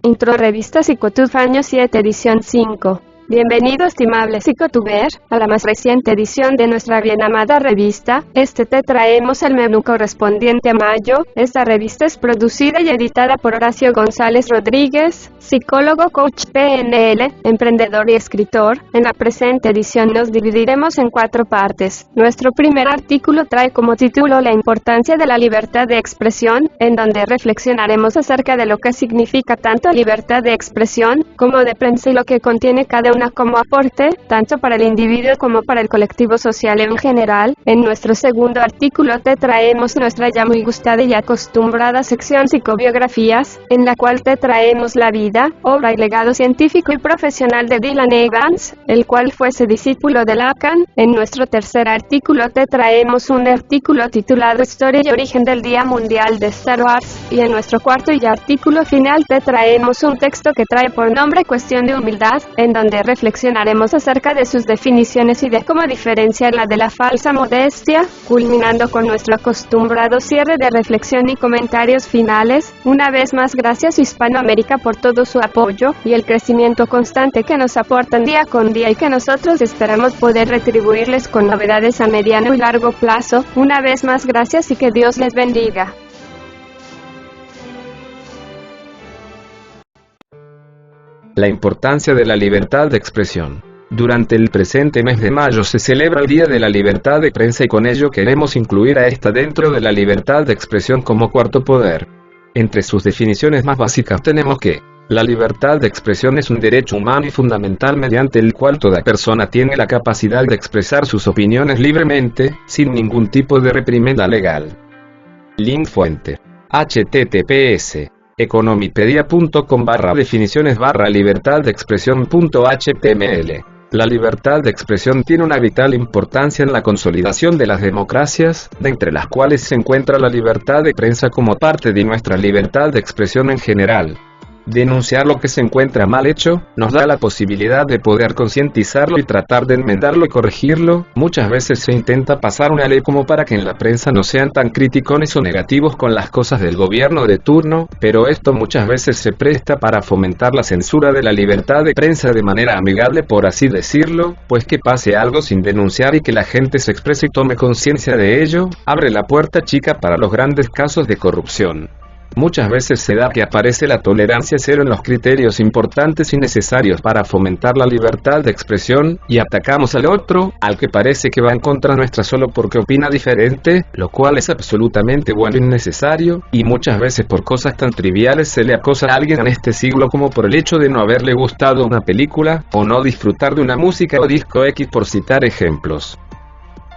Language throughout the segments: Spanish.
Intro Revista Psicotub Año 7 Edición 5. Bienvenido, estimable psicotuber, a la más reciente edición de nuestra bien amada revista. Te traemos el menú correspondiente a mayo. Esta revista es producida y editada por Horacio González Rodríguez, psicólogo, coach PNL, emprendedor y escritor. En la presente edición nos dividiremos en 4 partes. Nuestro primer artículo trae como título La importancia de la libertad de expresión, en donde reflexionaremos acerca de lo que significa tanto libertad de expresión como de prensa y lo que contiene cada una como aporte, tanto para el individuo como para el colectivo social en general. En nuestro segundo artículo te traemos nuestra ya muy gustada y acostumbrada sección psicobiografías, en la cual te traemos la vida, obra y legado científico y profesional de Dylan Evans, el cual fuese discípulo de Lacan. En nuestro tercer artículo te traemos un artículo titulado Historia y origen del Día Mundial de Star Wars, y en nuestro cuarto y artículo final te traemos un texto que trae por nombre Cuestión de humildad, en donde reflexionaremos acerca de sus definiciones y de cómo diferenciarla de la falsa modestia, culminando con nuestro acostumbrado cierre de reflexión y comentarios finales. Una vez más, gracias Hispanoamérica por todo su apoyo y el crecimiento constante que nos aportan día con día y que nosotros esperamos poder retribuirles con novedades a mediano y largo plazo. Una vez más, gracias y que Dios les bendiga. La importancia de la libertad de expresión. Durante el presente mes de mayo se celebra el Día de la Libertad de Prensa y con ello queremos incluir a esta dentro de la libertad de expresión como cuarto poder. Entre sus definiciones más básicas tenemos que la libertad de expresión es un derecho humano y fundamental mediante el cual toda persona tiene la capacidad de expresar sus opiniones libremente, sin ningún tipo de reprimenda legal. Link fuente: https economipedia.com/definiciones/libertad de expresión.html. La libertad de expresión tiene una vital importancia en la consolidación de las democracias, de entre las cuales se encuentra la libertad de prensa como parte de nuestra libertad de expresión en general. Denunciar lo que se encuentra mal hecho, nos da la posibilidad de poder concientizarlo y tratar de enmendarlo y corregirlo. Muchas veces se intenta pasar una ley como para que en la prensa no sean tan criticones o negativos con las cosas del gobierno de turno, pero esto muchas veces se presta para fomentar la censura de la libertad de prensa de manera amigable, por así decirlo, pues que pase algo sin denunciar y que la gente se exprese y tome conciencia de ello, abre la puerta chica para los grandes casos de corrupción. Muchas veces se da que aparece la tolerancia cero en los criterios importantes y necesarios para fomentar la libertad de expresión, y atacamos al otro, al que parece que va en contra nuestra solo porque opina diferente, lo cual es absolutamente bueno y necesario, y muchas veces por cosas tan triviales se le acosa a alguien en este siglo como por el hecho de no haberle gustado una película, o no disfrutar de una música o disco X, por citar ejemplos.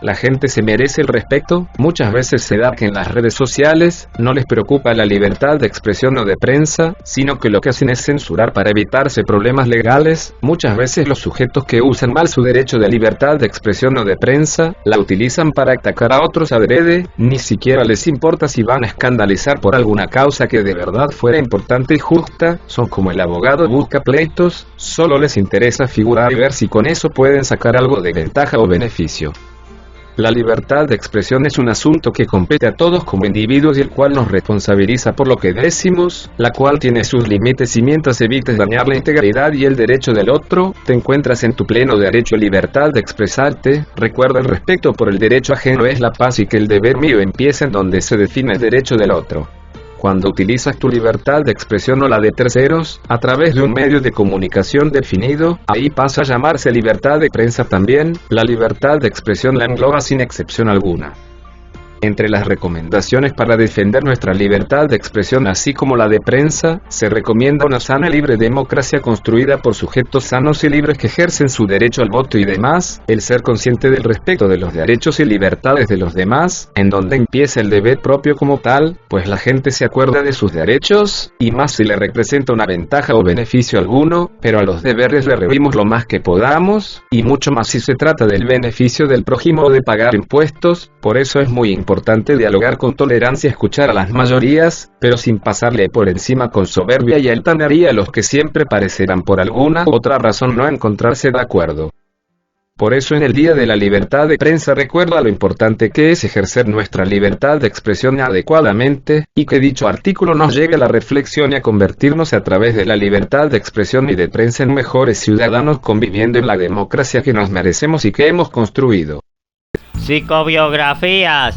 La gente se merece el respeto. Muchas veces se da que en las redes sociales no les preocupa la libertad de expresión o de prensa, sino que lo que hacen es censurar para evitarse problemas legales. Muchas veces los sujetos que usan mal su derecho de libertad de expresión o de prensa, la utilizan para atacar a otros adrede, ni siquiera les importa si van a escandalizar por alguna causa que de verdad fuera importante y justa. Son como el abogado busca pleitos, solo les interesa figurar y ver si con eso pueden sacar algo de ventaja o beneficio. La libertad de expresión es un asunto que compete a todos como individuos y el cual nos responsabiliza por lo que decimos, la cual tiene sus límites y mientras evites dañar la integridad y el derecho del otro, te encuentras en tu pleno derecho a libertad de expresarte. Recuerda, el respeto por el derecho ajeno es la paz y que el deber mío empieza en donde se define el derecho del otro. Cuando utilizas tu libertad de expresión o la de terceros, a través de un medio de comunicación definido, ahí pasa a llamarse libertad de prensa también. La libertad de expresión la engloba sin excepción alguna. Entre las recomendaciones para defender nuestra libertad de expresión así como la de prensa, se recomienda una sana y libre democracia construida por sujetos sanos y libres que ejercen su derecho al voto y demás, el ser consciente del respeto de los derechos y libertades de los demás, en donde empieza el deber propio como tal, pues la gente se acuerda de sus derechos, y más si le representa una ventaja o beneficio alguno, pero a los deberes le rehuimos lo más que podamos, y mucho más si se trata del beneficio del prójimo o de pagar impuestos. Por eso es muy importante dialogar con tolerancia, escuchar a las mayorías, pero sin pasarle por encima con soberbia y altanería a los que siempre parecerán por alguna otra razón no encontrarse de acuerdo. Por eso en el Día de la Libertad de Prensa recuerda lo importante que es ejercer nuestra libertad de expresión adecuadamente, y que dicho artículo nos llegue a la reflexión y a convertirnos a través de la libertad de expresión y de prensa en mejores ciudadanos conviviendo en la democracia que nos merecemos y que hemos construido. Psicobiografías.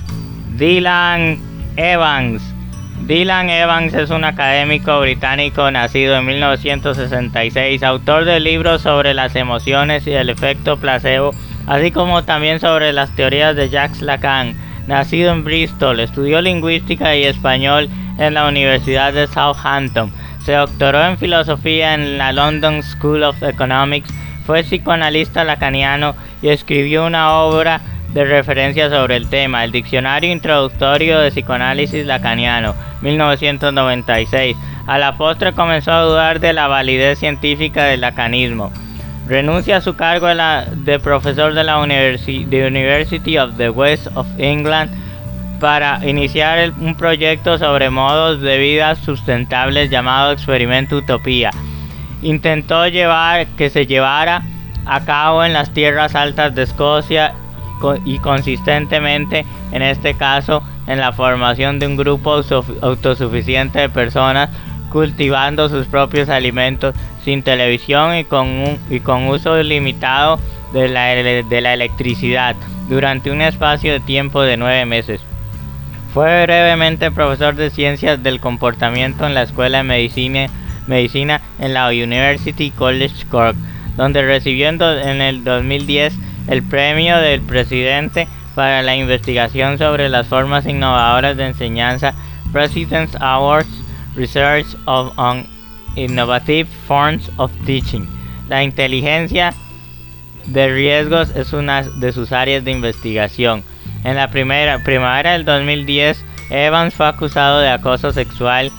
Dylan Evans. Dylan Evans es un académico británico nacido en 1966, autor de libros sobre las emociones y el efecto placebo, así como también sobre las teorías de Jacques Lacan. Nacido en Bristol, estudió lingüística y español en la Universidad de Southampton. Se doctoró en filosofía en la London School of Economics, fue psicoanalista lacaniano y escribió una obra de referencia sobre el tema, el Diccionario Introductorio de Psicoanálisis Lacaniano, 1996. A la postre comenzó a dudar de la validez científica del lacanismo. Renuncia a su cargo de profesor de la University of the West of England para iniciar un proyecto sobre modos de vida sustentables llamado Experimento Utopía. Intentó que se llevara a cabo en las tierras altas de Escocia y consistentemente, en este caso, en la formación de un grupo autosuficiente de personas cultivando sus propios alimentos, sin televisión y con uso limitado de la electricidad, durante un espacio de tiempo de 9 meses. Fue brevemente profesor de Ciencias del Comportamiento en la Escuela de Medicina en la University College Cork, donde recibió en el 2010 el premio del presidente para la investigación sobre las formas innovadoras de enseñanza, President's Awards Research on Innovative Forms of Teaching. La inteligencia de riesgos es una de sus áreas de investigación. En la primavera del 2010, Evans fue acusado de acoso sexual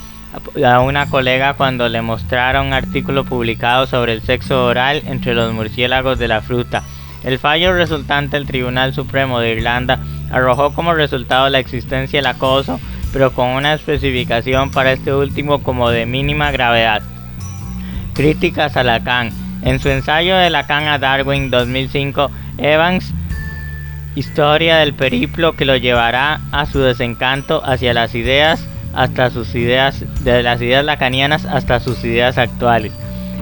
a una colega cuando le mostraron un artículo publicado sobre el sexo oral entre los murciélagos de la fruta. El fallo resultante del Tribunal Supremo de Irlanda arrojó como resultado la existencia del acoso, pero con una especificación para este último como de mínima gravedad. Críticas a Lacan. En su ensayo de Lacan a Darwin 2005, Evans, historia del periplo que lo llevará a su desencanto hacia las ideas, de las ideas lacanianas hasta sus ideas actuales.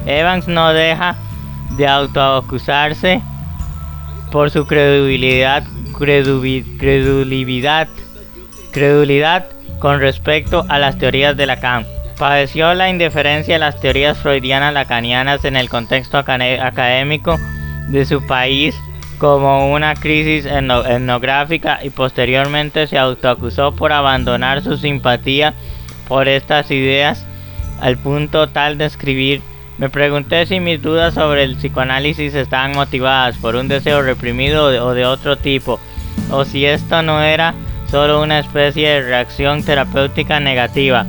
Evans no deja de autoacusarse por su credulidad con respecto a las teorías de Lacan. Padeció la indiferencia de las teorías freudianas lacanianas en el contexto académico de su país como una crisis etnográfica y posteriormente se autoacusó por abandonar su simpatía por estas ideas al punto tal de escribir: me pregunté si mis dudas sobre el psicoanálisis estaban motivadas por un deseo reprimido o de otro tipo, o si esto no era solo una especie de reacción terapéutica negativa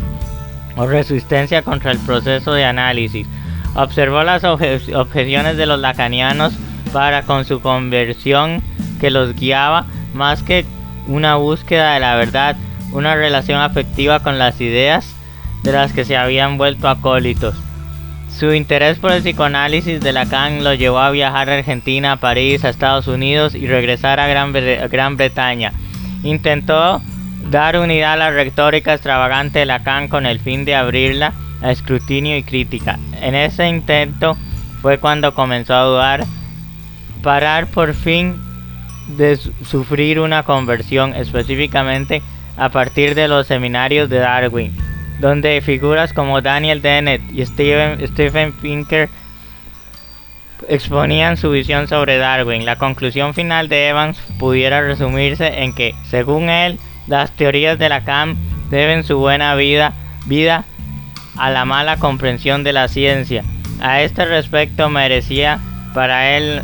o resistencia contra el proceso de análisis. Observó las objeciones de los lacanianos para con su conversión que los guiaba más que una búsqueda de la verdad, una relación afectiva con las ideas de las que se habían vuelto acólitos. Su interés por el psicoanálisis de Lacan lo llevó a viajar a Argentina, a París, a Estados Unidos y regresar a Gran Bretaña. Intentó dar unidad a la retórica extravagante de Lacan con el fin de abrirla a escrutinio y crítica. En ese intento fue cuando comenzó a dudar, parar por fin de sufrir una conversión, específicamente a partir de los seminarios de Darwin, donde figuras como Daniel Dennett y Steven Pinker exponían su visión sobre Darwin. La conclusión final de Evans pudiera resumirse en que, según él, las teorías de Lacan deben su buena vida a la mala comprensión de la ciencia. A este respecto merecía para él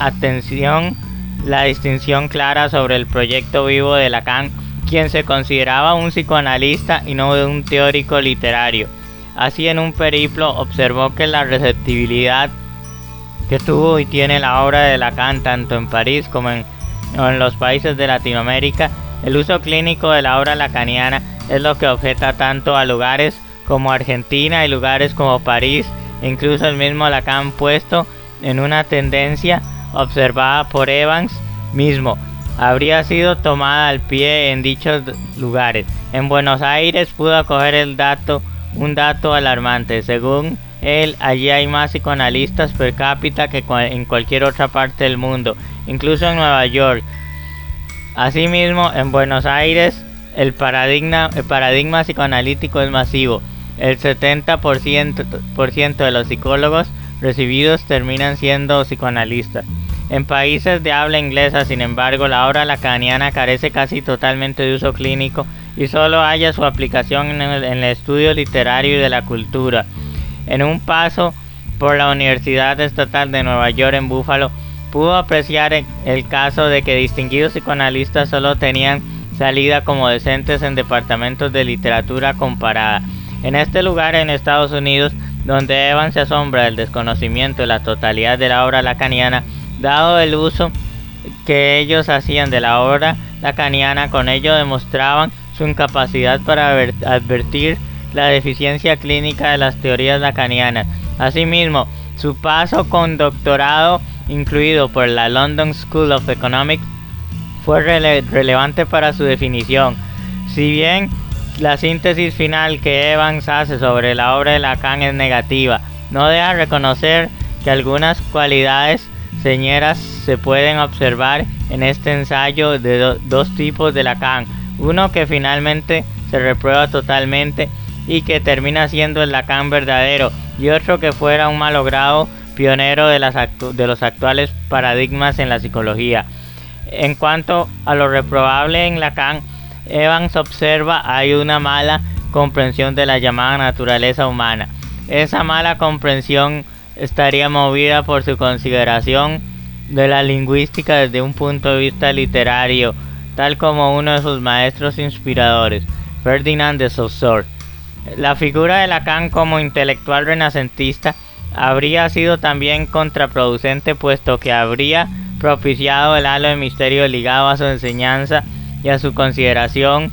atención la distinción clara sobre el proyecto vivo de Lacan, quien se consideraba un psicoanalista y no un teórico literario. Así, en un periplo observó que la receptibilidad que tuvo y tiene la obra de Lacan tanto en París como en los países de Latinoamérica, el uso clínico de la obra lacaniana es lo que objeta tanto a lugares como Argentina y lugares como París, e incluso el mismo Lacan puesto en una tendencia observada por Evans mismo habría sido tomada al pie en dichos lugares. En Buenos Aires pudo acoger un dato alarmante. Según él, allí hay más psicoanalistas per cápita que en cualquier otra parte del mundo, incluso en Nueva York. Asimismo, en Buenos Aires el paradigma psicoanalítico es masivo. El 70% de los psicólogos recibidos terminan siendo psicoanalistas. En países de habla inglesa, sin embargo, la obra lacaniana carece casi totalmente de uso clínico y solo halla su aplicación en el estudio literario y de la cultura. En un paso por la Universidad Estatal de Nueva York en Buffalo, pudo apreciar el caso de que distinguidos psicoanalistas solo tenían salida como docentes en departamentos de literatura comparada. En este lugar en Estados Unidos, donde Evans se asombra del desconocimiento de la totalidad de la obra lacaniana, dado el uso que ellos hacían de la obra lacaniana, con ello demostraban su incapacidad para advertir la deficiencia clínica de las teorías lacanianas. Asimismo, su paso con doctorado, incluido por la London School of Economics, fue relevante para su definición. Si bien la síntesis final que Evans hace sobre la obra de Lacan es negativa, no deja reconocer que algunas cualidades señeras se pueden observar en este ensayo de dos tipos de Lacan: uno que finalmente se reprueba totalmente y que termina siendo el Lacan verdadero, y otro que fuera un malogrado pionero de los actuales paradigmas en la psicología. En cuanto a lo reprobable en Lacan, Evans observa hay una mala comprensión de la llamada naturaleza humana. Esa mala comprensión estaría movida por su consideración de la lingüística desde un punto de vista literario, tal como uno de sus maestros inspiradores, Ferdinand de Saussure. La figura de Lacan como intelectual renacentista habría sido también contraproducente, puesto que habría propiciado el halo de misterio ligado a su enseñanza y a su consideración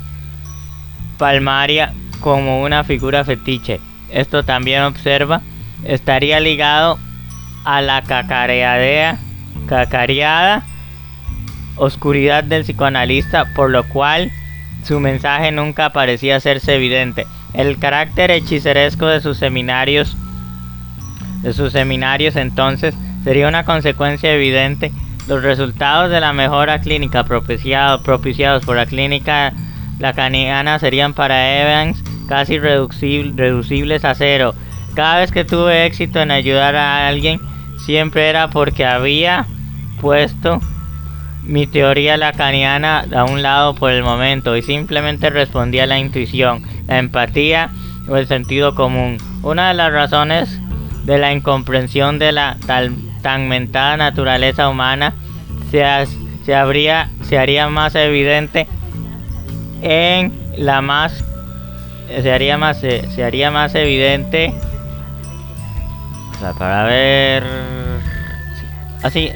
palmaria como una figura fetiche. Esto también observa estaría ligado a la cacareada oscuridad del psicoanalista, por lo cual su mensaje nunca parecía hacerse evidente. El carácter hechiceresco de sus seminarios entonces sería una consecuencia evidente. Los resultados de la mejora clínica propiciados por la clínica lacaniana serían para Evans casi reducibles a cero. Cada vez que tuve éxito en ayudar a alguien, siempre era porque había puesto mi teoría lacaniana a un lado por el momento y simplemente respondía a la intuición, la empatía o el sentido común. Una de las razones de la incomprensión de la tan mentada naturaleza humana se haría más evidente en la más evidente para ver así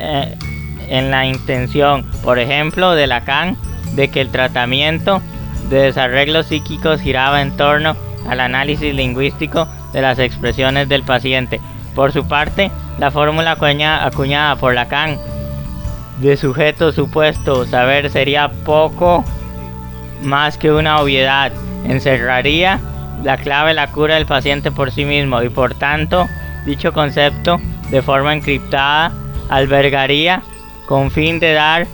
en la intención, por ejemplo, de Lacan de que el tratamiento de desarreglos psíquicos giraba en torno al análisis lingüístico de las expresiones del paciente. Por su parte, la fórmula acuñada por Lacan de sujeto supuesto saber sería poco más que una obviedad. Encerraría la clave de la cura del paciente por sí mismo y por tanto dicho concepto de forma encriptada albergaría con fin de dar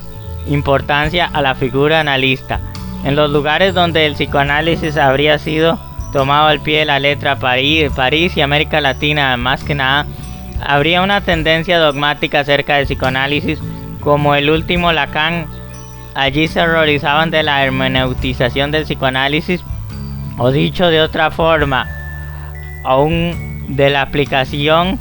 importancia a la figura analista. En los lugares donde el psicoanálisis habría sido tomado al pie de la letra, París y América Latina más que nada, habría una tendencia dogmática acerca del psicoanálisis como el último Lacan. Allí se horrorizaban de la hermeneutización del psicoanálisis, o dicho de otra forma, aún de la aplicación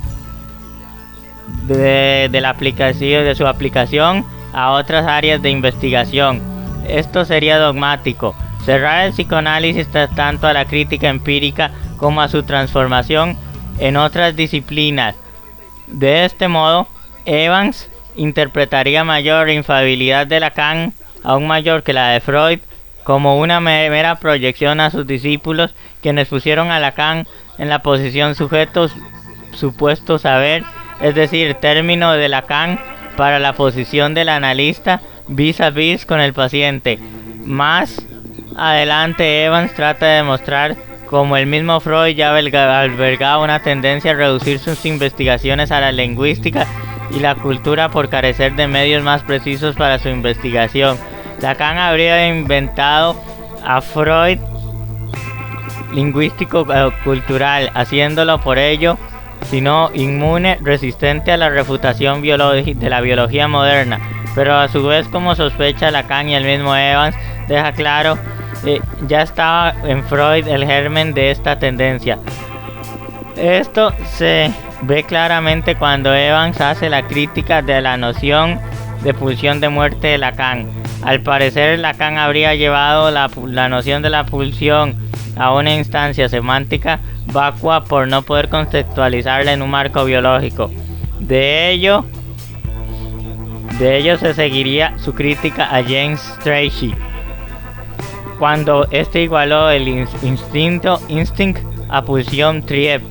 de su aplicación a otras áreas de investigación. Esto sería dogmático. Cerrar el psicoanálisis tanto a la crítica empírica como a su transformación en otras disciplinas. De este modo, Evans interpretaría mayor infalibilidad de Lacan, aún mayor que la de Freud, como una mera proyección a sus discípulos, quienes pusieron a Lacan en la posición sujeto supuesto saber, es decir, término de Lacan para la posición del analista vis a vis con el paciente. Más adelante Evans trata de demostrar cómo el mismo Freud ya albergaba una tendencia a reducir sus investigaciones a la lingüística y la cultura por carecer de medios más precisos para su investigación. Lacan habría inventado a Freud lingüístico cultural, haciéndolo por ello, sino inmune, resistente a la refutación de la biología moderna. Pero a su vez, como sospecha Lacan y el mismo Evans, deja claro, ya estaba en Freud el germen de esta tendencia. Esto se ve claramente cuando Evans hace la crítica de la noción de pulsión de muerte de Lacan. Al parecer, Lacan habría llevado la noción de la pulsión a una instancia semántica vacua por no poder contextualizarla en un marco biológico. De ello se seguiría su crítica a James Strachey, cuando este igualó el instinct a pulsión Trieb.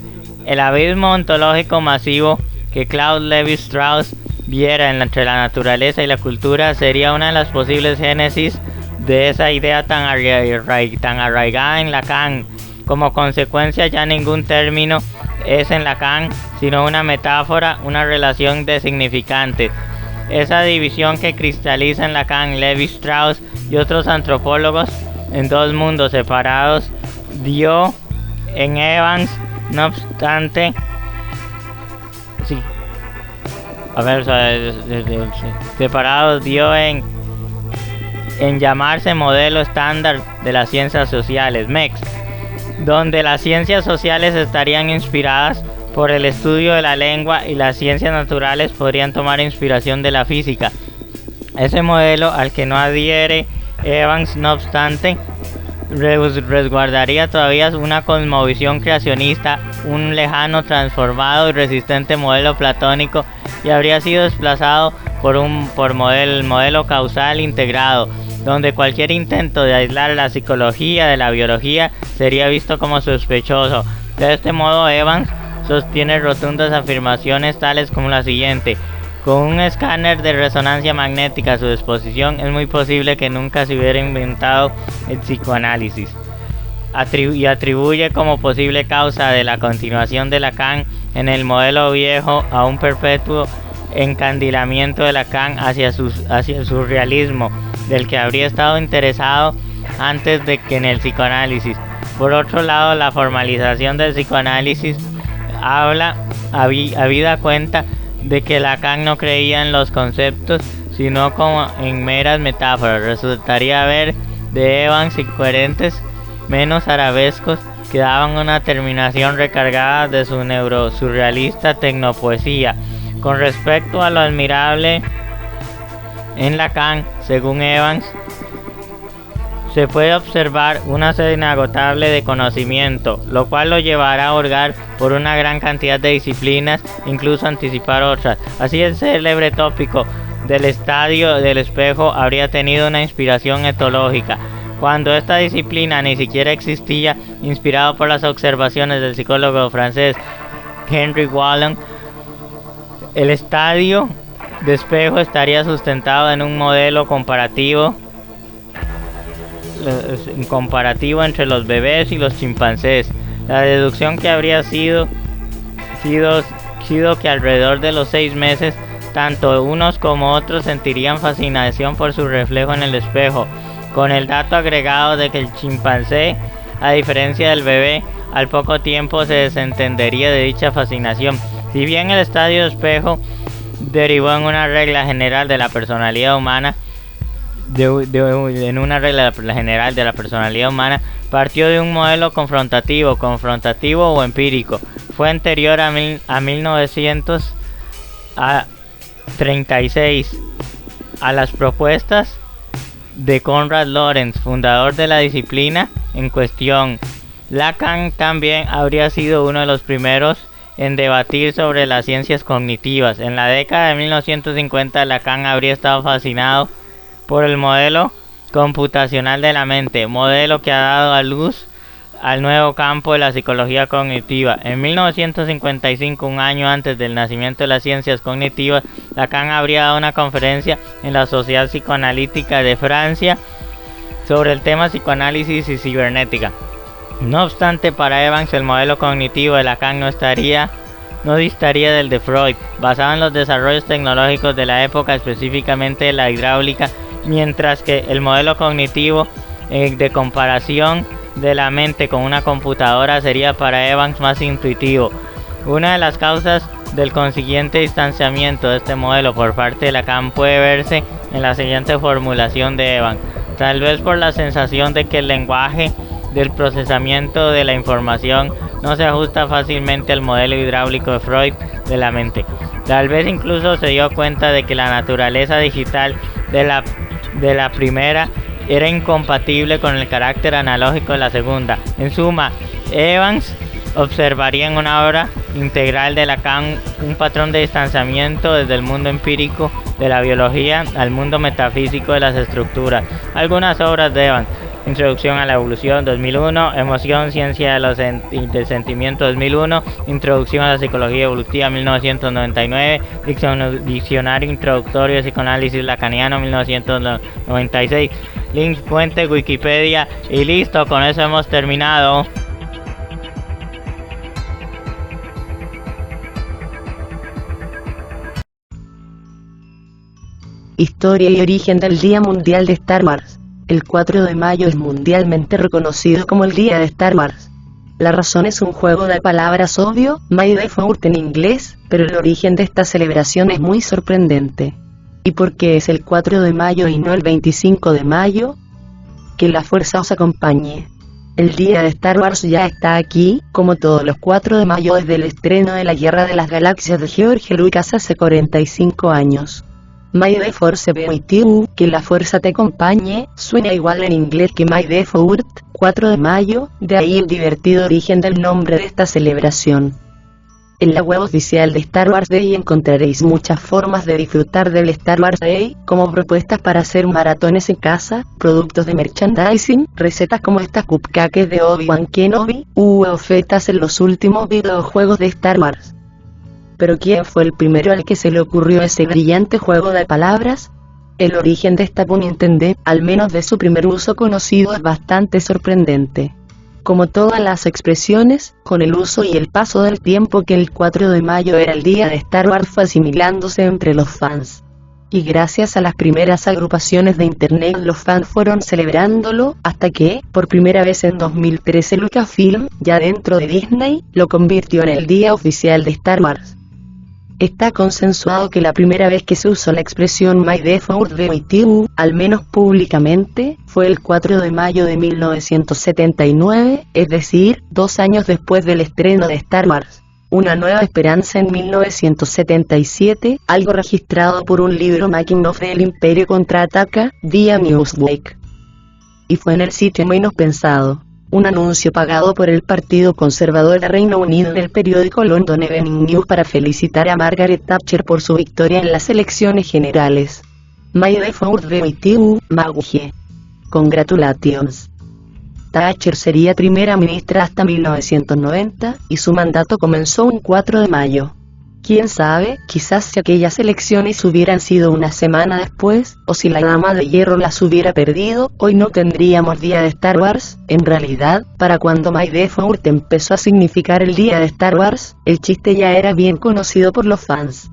El abismo ontológico masivo que Claude Lévi-Strauss viera entre la naturaleza y la cultura sería una de las posibles génesis de esa idea tan arraigada en Lacan. Como consecuencia, ya ningún término es en Lacan sino una metáfora, una relación de significantes. Esa división que cristaliza en Lacan, Lévi-Strauss y otros antropólogos en dos mundos separados dio en Evans, no obstante, separados dio en llamarse modelo estándar de las ciencias sociales, MEX, donde las ciencias sociales estarían inspiradas por el estudio de la lengua y las ciencias naturales podrían tomar inspiración de la física. Ese modelo al que no adhiere Evans, no obstante, resguardaría todavía una cosmovisión creacionista, un lejano, transformado y resistente modelo platónico, y habría sido desplazado por el modelo causal integrado, donde cualquier intento de aislar la psicología de la biología sería visto como sospechoso. De este modo, Evans sostiene rotundas afirmaciones tales como la siguiente: con un escáner de resonancia magnética a su disposición, es muy posible que nunca se hubiera inventado el psicoanálisis. Y atribuye como posible causa de la continuación de Lacan en el modelo viejo a un perpetuo encandilamiento de Lacan hacia el surrealismo, del que habría estado interesado antes de que en el psicoanálisis. Por otro lado, la formalización del psicoanálisis habla habida cuenta de que Lacan no creía en los conceptos, sino como en meras metáforas. Resultaría ver de Evans incoherentes, menos arabescos, que daban una terminación recargada de su neurosurrealista tecnopoesía. Con respecto a lo admirable en Lacan, según Evans, se puede observar una sed inagotable de conocimiento, lo cual lo llevará a hurgar por una gran cantidad de disciplinas, incluso anticipar otras. Así, el célebre tópico del estadio del espejo habría tenido una inspiración etológica, cuando esta disciplina ni siquiera existía, inspirado por las observaciones del psicólogo francés Henry Wallon. El estadio de espejo estaría sustentado en un modelo comparativo entre los bebés y los chimpancés. La deducción que habría sido que alrededor de los 6 meses, tanto unos como otros sentirían fascinación por su reflejo en el espejo, con el dato agregado de que el chimpancé, a diferencia del bebé, al poco tiempo se desentendería de dicha fascinación. Si bien el estadio de espejo derivó en una regla general de la personalidad humana, partió de un modelo confrontativo o empírico. Fue anterior a 1936 a las propuestas de Konrad Lorenz, fundador de la disciplina en cuestión. Lacan también habría sido uno de los primeros en debatir sobre las ciencias cognitivas. En la década de 1950, Lacan habría estado fascinado por el modelo computacional de la mente, modelo que ha dado a luz al nuevo campo de la psicología cognitiva. En 1955, un año antes del nacimiento de las ciencias cognitivas, Lacan habría dado una conferencia en la Sociedad Psicoanalítica de Francia sobre el tema psicoanálisis y cibernética. No obstante, para Evans el modelo cognitivo de Lacan no distaría del de Freud, basado en los desarrollos tecnológicos de la época, específicamente de la hidráulica, mientras que el modelo cognitivo de comparación de la mente con una computadora sería para Evans más intuitivo. Una de las causas del consiguiente distanciamiento de este modelo por parte de Lacan puede verse en la siguiente formulación de Evans: tal vez por la sensación de que el lenguaje del procesamiento de la información no se ajusta fácilmente al modelo hidráulico de Freud de la mente. Tal vez incluso se dio cuenta de que la naturaleza digital de la primera era incompatible con el carácter analógico de la segunda. En suma, Evans observaría en una obra integral de Lacan un patrón de distanciamiento desde el mundo empírico de la biología al mundo metafísico de las estructuras. Algunas obras de Evans: Introducción a la Evolución, 2001, Emoción, Ciencia del Sentimiento, 2001, Introducción a la Psicología Evolutiva, 1999, Diccionario Introductorio de Psicoanálisis Lacaniano, 1996, link, fuente, Wikipedia, y listo, con eso hemos terminado. Historia y origen del Día Mundial de Star Wars. El 4 de mayo es mundialmente reconocido como el Día de Star Wars. La razón es un juego de palabras obvio, May the Fourth en inglés, pero el origen de esta celebración es muy sorprendente. ¿Y por qué es el 4 de mayo y no el 25 de mayo? Que la fuerza os acompañe. El Día de Star Wars ya está aquí, como todos los 4 de mayo desde el estreno de la Guerra de las Galaxias de George Lucas hace 45 años. May the Force be with you, que la fuerza te acompañe, suena igual en inglés que May the Fourth, 4 de mayo, de ahí el divertido origen del nombre de esta celebración. En la web oficial de Star Wars Day encontraréis muchas formas de disfrutar del Star Wars Day, como propuestas para hacer maratones en casa, productos de merchandising, recetas como estas cupcakes de Obi-Wan Kenobi, u ofertas en los últimos videojuegos de Star Wars. ¿Pero quién fue el primero al que se le ocurrió ese brillante juego de palabras? El origen de esta pun intended, al menos de su primer uso conocido, es bastante sorprendente. Como todas las expresiones, con el uso y el paso del tiempo que el 4 de mayo era el día de Star Wars fue asimilándose entre los fans. Y gracias a las primeras agrupaciones de internet los fans fueron celebrándolo, hasta que, por primera vez en 2013 Lucasfilm, ya dentro de Disney, lo convirtió en el día oficial de Star Wars. Está consensuado que la primera vez que se usó la expresión May the Fourth be with you, al menos públicamente, fue el 4 de mayo de 1979, es decir, 2 años después del estreno de Star Wars. Una nueva esperanza en 1977, algo registrado por un libro Making of del Imperio Contraataca, vía Newsweek. Y fue en el sitio menos pensado. Un anuncio pagado por el Partido Conservador de Reino Unido en el periódico London Evening News para felicitar a Margaret Thatcher por su victoria en las elecciones generales. May the Fourth be with you, Maggie. Congratulations. Thatcher sería primera ministra hasta 1990, y su mandato comenzó un 4 de mayo. Quién sabe, quizás si aquellas elecciones hubieran sido una semana después, o si la Dama de Hierro las hubiera perdido, hoy no tendríamos día de Star Wars. En realidad, para cuando May the Fourth empezó a significar el día de Star Wars, el chiste ya era bien conocido por los fans.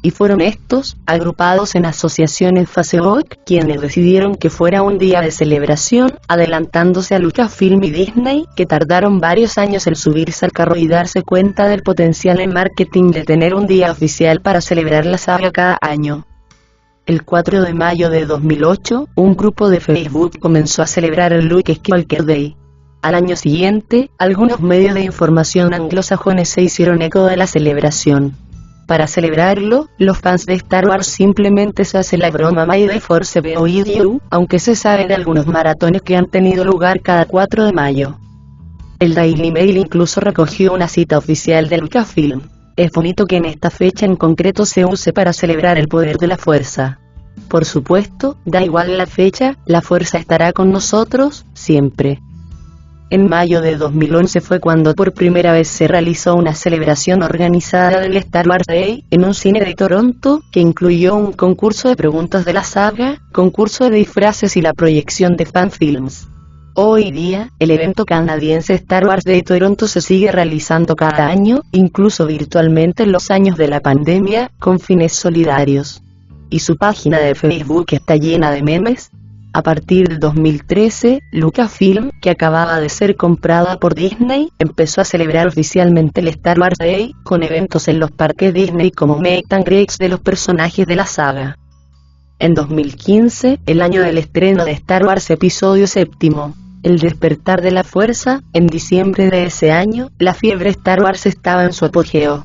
Y fueron estos, agrupados en asociaciones Facebook, quienes decidieron que fuera un día de celebración, adelantándose a Lucasfilm y Disney, que tardaron varios años en subirse al carro y darse cuenta del potencial en marketing de tener un día oficial para celebrar la saga cada año. El 4 de mayo de 2008, un grupo de Facebook comenzó a celebrar el Luke Skywalker Day. Al año siguiente, algunos medios de información anglosajones se hicieron eco de la celebración. Para celebrarlo, los fans de Star Wars simplemente se hacen la broma May the Force be with you, aunque se sabe de algunos maratones que han tenido lugar cada 4 de mayo. El Daily Mail incluso recogió una cita oficial de Lucasfilm. Es bonito que en esta fecha en concreto se use para celebrar el poder de la fuerza. Por supuesto, da igual la fecha, la fuerza estará con nosotros, siempre. En mayo de 2011 fue cuando por primera vez se realizó una celebración organizada del Star Wars Day en un cine de Toronto, que incluyó un concurso de preguntas de la saga, concurso de disfraces y la proyección de fanfilms. Hoy día, el evento canadiense Star Wars Day Toronto se sigue realizando cada año, incluso virtualmente en los años de la pandemia, con fines solidarios. Y su página de Facebook está llena de memes. A partir del 2013, Lucasfilm, que acababa de ser comprada por Disney, empezó a celebrar oficialmente el Star Wars Day, con eventos en los parques Disney como Meet and Greets de los personajes de la saga. En 2015, el año del estreno de Star Wars Episodio VII, El despertar de la fuerza, en diciembre de ese año, la fiebre Star Wars estaba en su apogeo.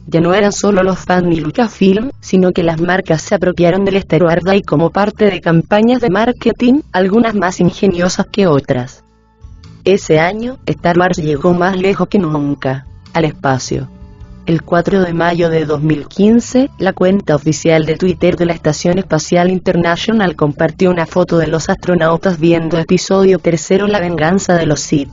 Ya no eran solo los fans ni Lucasfilm, sino que las marcas se apropiaron del Star Wars Day como parte de campañas de marketing, algunas más ingeniosas que otras. Ese año, Star Wars llegó más lejos que nunca, al espacio. El 4 de mayo de 2015, la cuenta oficial de Twitter de la Estación Espacial Internacional compartió una foto de los astronautas viendo episodio 3: La venganza de los Sith.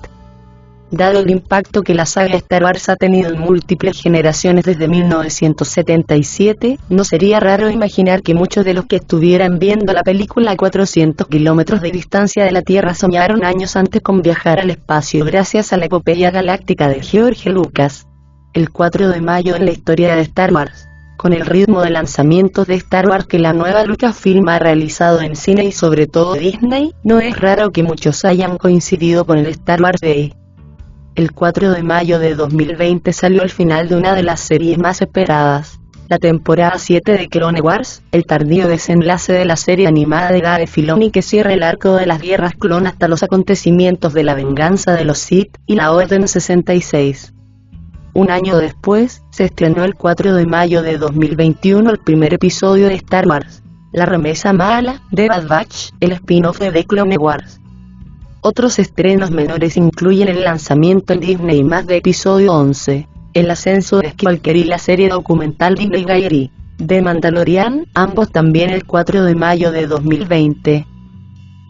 Dado el impacto que la saga Star Wars ha tenido en múltiples generaciones desde 1977, no sería raro imaginar que muchos de los que estuvieran viendo la película a 400 kilómetros de distancia de la Tierra soñaron años antes con viajar al espacio gracias a la epopeya galáctica de George Lucas. El 4 de mayo en la historia de Star Wars. Con el ritmo de lanzamientos de Star Wars que la nueva Lucasfilm ha realizado en cine y sobre todo Disney, no es raro que muchos hayan coincidido con el Star Wars Day. El 4 de mayo de 2020 salió el final de una de las series más esperadas, la temporada 7 de Clone Wars, el tardío desenlace de la serie animada de Dave Filoni que cierra el arco de las guerras clon hasta los acontecimientos de la venganza de los Sith y la Orden 66. Un año después, se estrenó el 4 de mayo de 2021 el primer episodio de Star Wars, La remesa mala, de Bad Batch, el spin-off de The Clone Wars. Otros estrenos menores incluyen el lanzamiento en Disney+ de episodio 11, el ascenso de Skywalker y la serie documental Disney Diary, de Mandalorian, ambos también el 4 de mayo de 2020.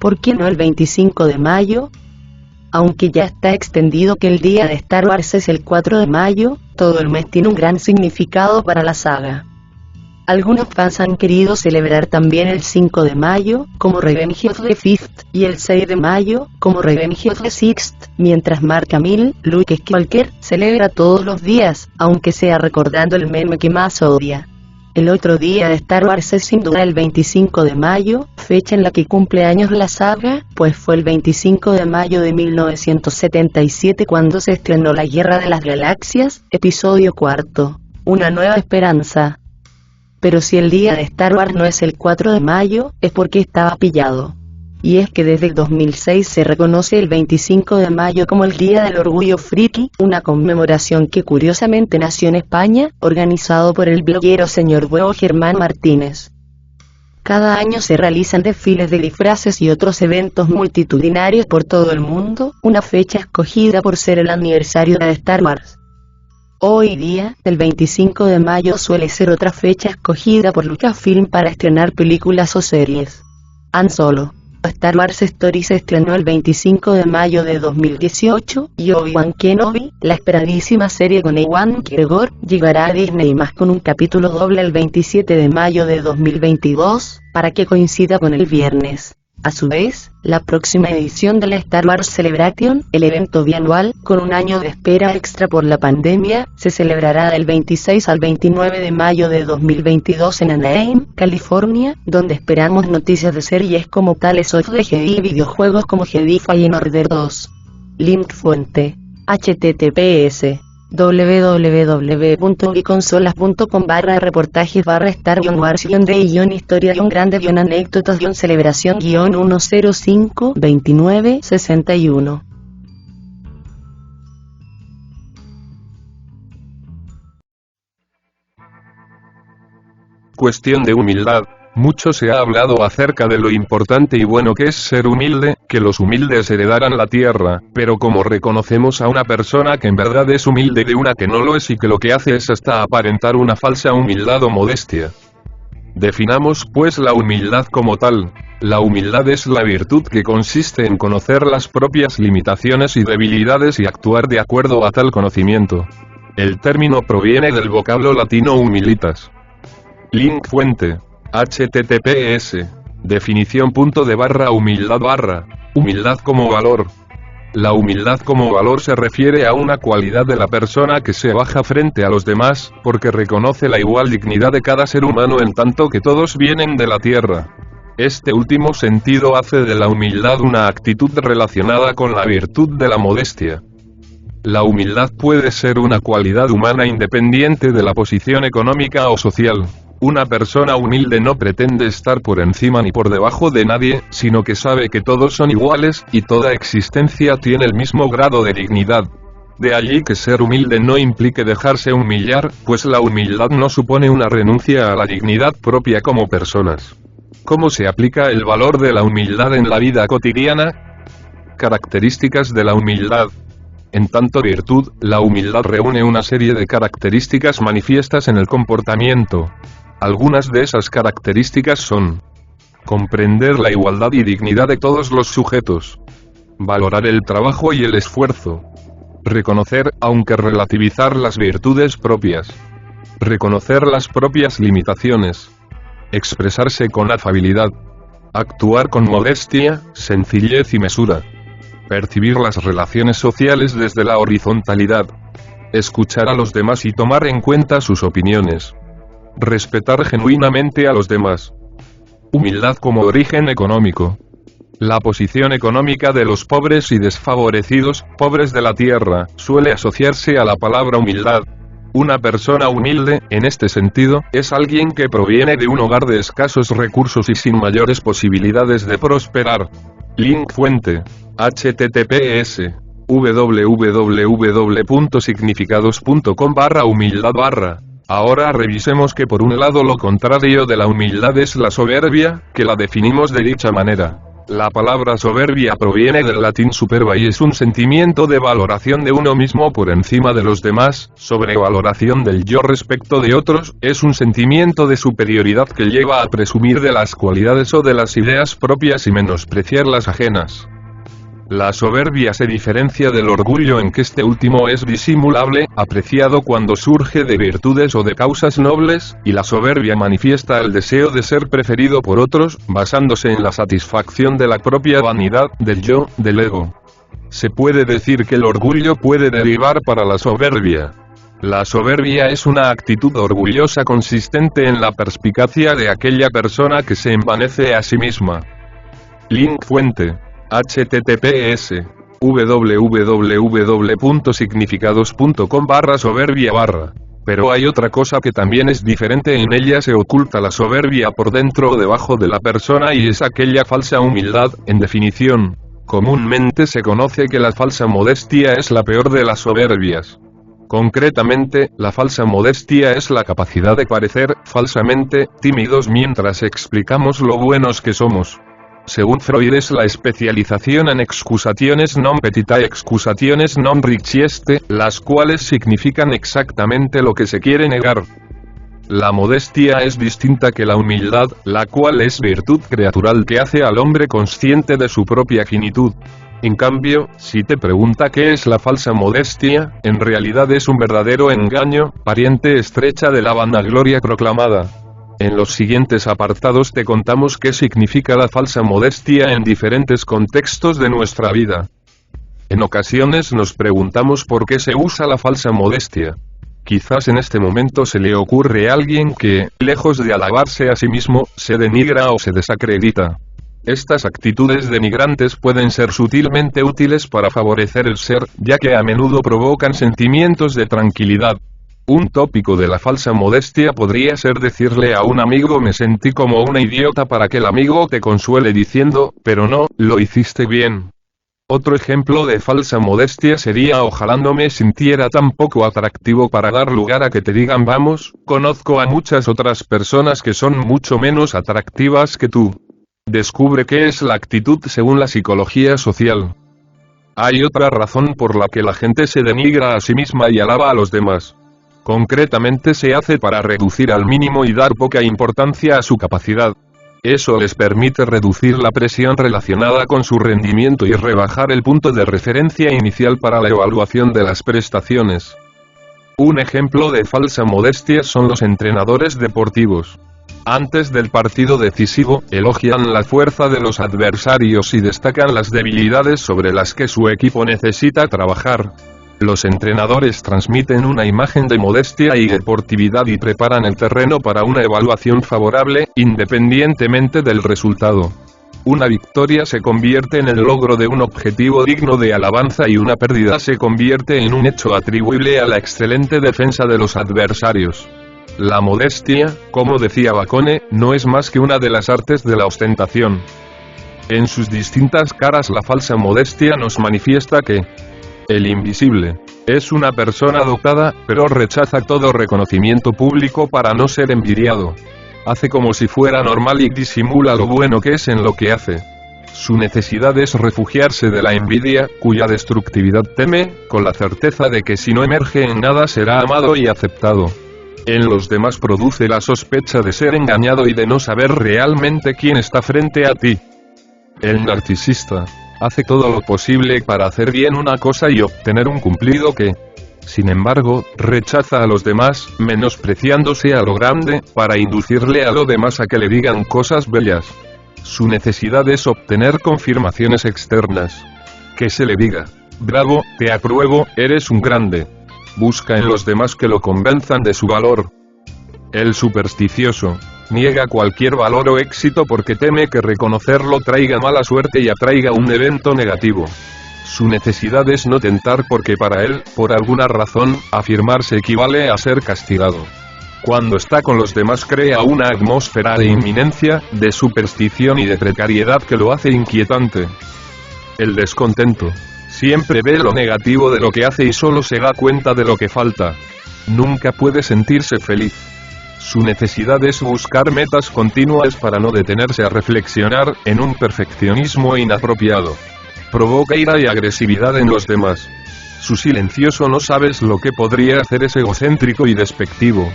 ¿Por qué no el 25 de mayo? Aunque ya está extendido que el día de Star Wars es el 4 de mayo, todo el mes tiene un gran significado para la saga. Algunos fans han querido celebrar también el 5 de mayo, como Revenge of the Fifth, y el 6 de mayo, como Revenge of the Sixth, mientras Mark Hamill, Luke Skywalker, celebra todos los días, aunque sea recordando el meme que más odia. El otro día de Star Wars es sin duda el 25 de mayo, fecha en la que cumple años la saga, pues fue el 25 de mayo de 1977 cuando se estrenó La Guerra de las Galaxias, episodio 4, Una nueva esperanza. Pero si el día de Star Wars no es el 4 de mayo, es porque estaba pillado. Y es que desde el 2006 se reconoce el 25 de mayo como el Día del Orgullo Friki, una conmemoración que curiosamente nació en España, organizado por el bloguero señor Hugo Germán Martínez. Cada año se realizan desfiles de disfraces y otros eventos multitudinarios por todo el mundo, una fecha escogida por ser el aniversario de Star Wars. Hoy día, el 25 de mayo suele ser otra fecha escogida por Lucasfilm para estrenar películas o series. Han Solo, Star Wars Story se estrenó el 25 de mayo de 2018, y Obi-Wan Kenobi, la esperadísima serie con Ewan McGregor, llegará a Disney+ con un capítulo doble el 27 de mayo de 2022, para que coincida con el viernes. A su vez, la próxima edición de la Star Wars Celebration, el evento bianual, con un año de espera extra por la pandemia, se celebrará del 26 al 29 de mayo de 2022 en Anaheim, California, donde esperamos noticias de series como Tales of the Jedi y videojuegos como Jedi Fallen Order 2. Link fuente: https www.wiconsolas.com/reportajes/Star-Wars-Day-Historia-Grande-Anécdotas-Serie-29-61. Cuestión de humildad. Mucho se ha hablado acerca de lo importante y bueno que es ser humilde, que los humildes heredarán la tierra, pero como reconocemos a una persona que en verdad es humilde de una que no lo es y que lo que hace es hasta aparentar una falsa humildad o modestia? Definamos pues la humildad como tal. La humildad es la virtud que consiste en conocer las propias limitaciones y debilidades y actuar de acuerdo a tal conocimiento. El término proviene del vocablo latino humilitas. Link fuente. https. Definición.de/humildad/. Humildad como valor. La humildad como valor se refiere a una cualidad de la persona que se baja frente a los demás, porque reconoce la igual dignidad de cada ser humano en tanto que todos vienen de la tierra. Este último sentido hace de la humildad una actitud relacionada con la virtud de la modestia. La humildad puede ser una cualidad humana independiente de la posición económica o social. Una persona humilde no pretende estar por encima ni por debajo de nadie, sino que sabe que todos son iguales, y toda existencia tiene el mismo grado de dignidad. De allí que ser humilde no implique dejarse humillar, pues la humildad no supone una renuncia a la dignidad propia como personas. ¿Cómo se aplica el valor de la humildad en la vida cotidiana? Características de la humildad. En tanto virtud, la humildad reúne una serie de características manifiestas en el comportamiento. Algunas de esas características son: comprender la igualdad y dignidad de todos los sujetos, valorar el trabajo y el esfuerzo, reconocer, aunque relativizar las virtudes propias, reconocer las propias limitaciones, expresarse con afabilidad, actuar con modestia, sencillez y mesura, percibir las relaciones sociales desde la horizontalidad, escuchar a los demás y tomar en cuenta sus opiniones, respetar genuinamente a los demás. Humildad como origen económico. La posición económica de los pobres y desfavorecidos, pobres de la tierra, suele asociarse a la palabra humildad. Una persona humilde, en este sentido, es alguien que proviene de un hogar de escasos recursos y sin mayores posibilidades de prosperar. Link fuente. https. www.significados.com/humildad/. Ahora revisemos que por un lado lo contrario de la humildad es la soberbia, que la definimos de dicha manera. La palabra soberbia proviene del latín superba y es un sentimiento de valoración de uno mismo por encima de los demás, sobrevaloración del yo respecto de otros, es un sentimiento de superioridad que lleva a presumir de las cualidades o de las ideas propias y menospreciar las ajenas. La soberbia se diferencia del orgullo en que este último es disimulable, apreciado cuando surge de virtudes o de causas nobles, y la soberbia manifiesta el deseo de ser preferido por otros, basándose en la satisfacción de la propia vanidad, del yo, del ego. Se puede decir que el orgullo puede derivar para la soberbia. La soberbia es una actitud orgullosa consistente en la perspicacia de aquella persona que se envanece a sí misma. Link fuente. https. www.significados.com/soberbia/. Pero hay otra cosa que también es diferente, en ella se oculta la soberbia por dentro o debajo de la persona y es aquella falsa humildad, en definición. Comúnmente se conoce que la falsa modestia es la peor de las soberbias. Concretamente, la falsa modestia es la capacidad de parecer, falsamente, tímidos mientras explicamos lo buenos que somos. Según Freud es la especialización en excusaciones non petitae excusaciones non richieste, las cuales significan exactamente lo que se quiere negar. La modestia es distinta que la humildad, la cual es virtud creatural que hace al hombre consciente de su propia finitud. En cambio, si te pregunta qué es la falsa modestia, en realidad es un verdadero engaño, pariente estrecha de la vanagloria proclamada. En los siguientes apartados te contamos qué significa la falsa modestia en diferentes contextos de nuestra vida. En ocasiones nos preguntamos por qué se usa la falsa modestia. Quizás en este momento se le ocurre a alguien que, lejos de alabarse a sí mismo, se denigra o se desacredita. Estas actitudes denigrantes pueden ser sutilmente útiles para favorecer el ser, ya que a menudo provocan sentimientos de tranquilidad. Un tópico de la falsa modestia podría ser decirle a un amigo me sentí como una idiota para que el amigo te consuele diciendo, pero no, lo hiciste bien. Otro ejemplo de falsa modestia sería ojalá no me sintiera tan poco atractivo para dar lugar a que te digan vamos, conozco a muchas otras personas que son mucho menos atractivas que tú. Descubre qué es la actitud según la psicología social. Hay otra razón por la que la gente se denigra a sí misma y alaba a los demás. Concretamente se hace para reducir al mínimo y dar poca importancia a su capacidad. Eso les permite reducir la presión relacionada con su rendimiento y rebajar el punto de referencia inicial para la evaluación de las prestaciones. Un ejemplo de falsa modestia son los entrenadores deportivos. Antes del partido decisivo, elogian la fuerza de los adversarios y destacan las debilidades sobre las que su equipo necesita trabajar. Los entrenadores transmiten una imagen de modestia y deportividad y preparan el terreno para una evaluación favorable, independientemente del resultado. Una victoria se convierte en el logro de un objetivo digno de alabanza y una pérdida se convierte en un hecho atribuible a la excelente defensa de los adversarios. La modestia, como decía Bacone, no es más que una de las artes de la ostentación. En sus distintas caras la falsa modestia nos manifiesta que el invisible es una persona dotada, pero rechaza todo reconocimiento público para no ser envidiado. Hace como si fuera normal y disimula lo bueno que es en lo que hace. Su necesidad es refugiarse de la envidia, cuya destructividad teme, con la certeza de que si no emerge en nada será amado y aceptado. En los demás produce la sospecha de ser engañado y de no saber realmente quién está frente a ti. El narcisista hace todo lo posible para hacer bien una cosa y obtener un cumplido que, sin embargo, rechaza a los demás, menospreciándose a lo grande, para inducirle a lo demás a que le digan cosas bellas. Su necesidad es obtener confirmaciones externas. Que se le diga: bravo, te apruebo, eres un grande. Busca en los demás que lo convenzan de su valor. El supersticioso niega cualquier valor o éxito porque teme que reconocerlo traiga mala suerte y atraiga un evento negativo. Su necesidad es no tentar porque para él, por alguna razón, afirmarse equivale a ser castigado. Cuando está con los demás crea una atmósfera de inminencia, de superstición y de precariedad que lo hace inquietante. El descontento siempre ve lo negativo de lo que hace y solo se da cuenta de lo que falta. Nunca puede sentirse feliz. Su necesidad es buscar metas continuas para no detenerse a reflexionar, en un perfeccionismo inapropiado. Provoca ira y agresividad en los demás. Su silencioso no sabes lo que podría hacer es egocéntrico y despectivo.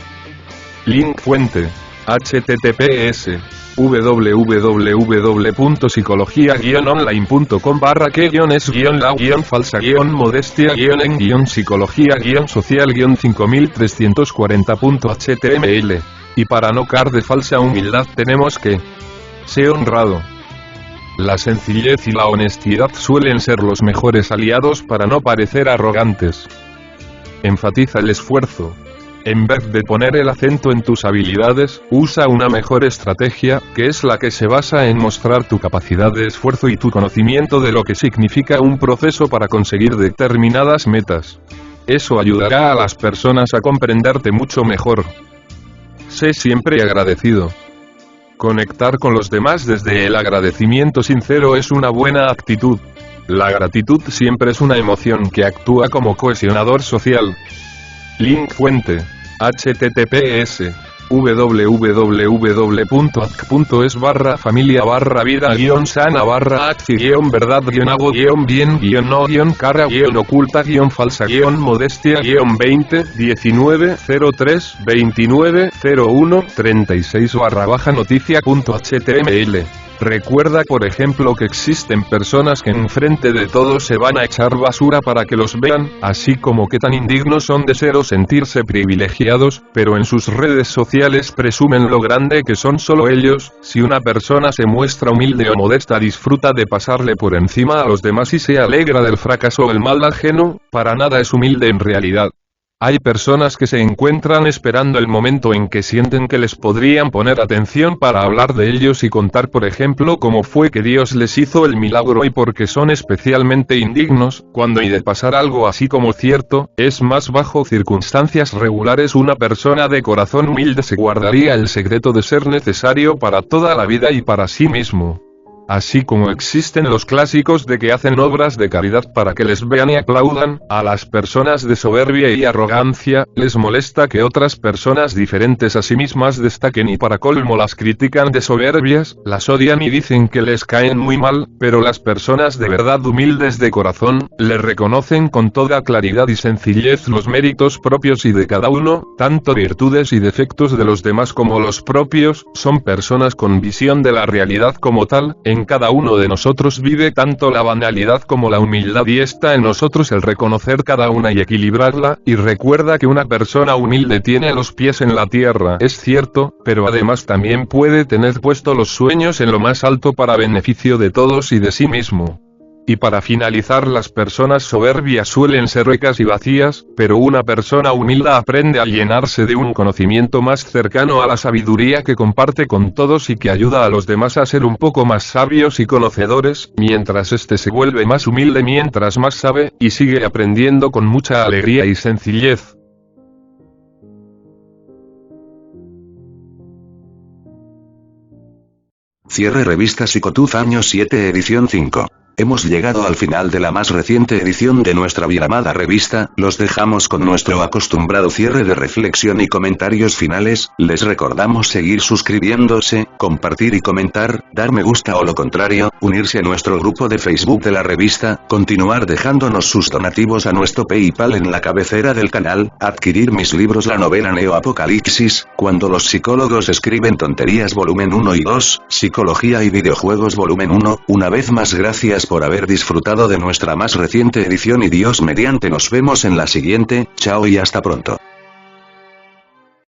Link fuente: https://que-on-la-in.com/que-es-falsa-modestia-falsa-falsa-5340.html. Y para no caer de falsa humildad tenemos que ser honrado. La sencillez y la honestidad suelen ser los mejores aliados para no parecer arrogantes. Enfatiza el esfuerzo. En vez de poner el acento en tus habilidades, usa una mejor estrategia, que es la que se basa en mostrar tu capacidad de esfuerzo y tu conocimiento de lo que significa un proceso para conseguir determinadas metas. Eso ayudará a las personas a comprenderte mucho mejor. Sé siempre agradecido. Conectar con los demás desde el agradecimiento sincero es una buena actitud. La gratitud siempre es una emoción que actúa como cohesionador social. Link fuente: https://2020-20-cara-vida-20-20-20-20-20-20-20-20-20-20-20-20-noticia-20-noticia.html. Recuerda por ejemplo que existen personas que enfrente de todos se van a echar basura para que los vean, así como que tan indignos son de ser o sentirse privilegiados, pero en sus redes sociales presumen lo grande que son solo ellos. Si una persona se muestra humilde o modesta disfruta de pasarle por encima a los demás y se alegra del fracaso o el mal ajeno, para nada es humilde en realidad. Hay personas que se encuentran esperando el momento en que sienten que les podrían poner atención para hablar de ellos y contar por ejemplo cómo fue que Dios les hizo el milagro y porque son especialmente indignos, cuando y de pasar algo así como cierto, es más bajo circunstancias regulares una persona de corazón humilde se guardaría el secreto de ser necesario para toda la vida y para sí mismo. Así como existen los clásicos de que hacen obras de caridad para que les vean y aplaudan, a las personas de soberbia y arrogancia, les molesta que otras personas diferentes a sí mismas destaquen y para colmo las critican de soberbias, las odian y dicen que les caen muy mal, pero las personas de verdad humildes de corazón, les reconocen con toda claridad y sencillez los méritos propios y de cada uno, tanto virtudes y defectos de los demás como los propios, son personas con visión de la realidad como tal, en cada uno de nosotros vive tanto la banalidad como la humildad y está en nosotros el reconocer cada una y equilibrarla, y recuerda que una persona humilde tiene los pies en la tierra, es cierto, pero además también puede tener puesto los sueños en lo más alto para beneficio de todos y de sí mismo. Y para finalizar, las personas soberbias suelen ser huecas y vacías, pero una persona humilde aprende a llenarse de un conocimiento más cercano a la sabiduría que comparte con todos y que ayuda a los demás a ser un poco más sabios y conocedores, mientras éste se vuelve más humilde mientras más sabe, y sigue aprendiendo con mucha alegría y sencillez. Cierre Revista Psicotuf Año 7 Edición 5. Hemos llegado al final de la más reciente edición de nuestra bien amada revista, los dejamos con nuestro acostumbrado cierre de reflexión y comentarios finales, les recordamos seguir suscribiéndose, compartir y comentar, dar me gusta o lo contrario, unirse a nuestro grupo de Facebook de la revista, continuar dejándonos sus donativos a nuestro PayPal en la cabecera del canal, adquirir mis libros La novela Neo Apocalipsis, Cuando los psicólogos escriben tonterías volumen 1 y 2, Psicología y videojuegos volumen 1, una vez más gracias por haber disfrutado de nuestra más reciente edición y Dios mediante nos vemos en la siguiente, chao y hasta pronto.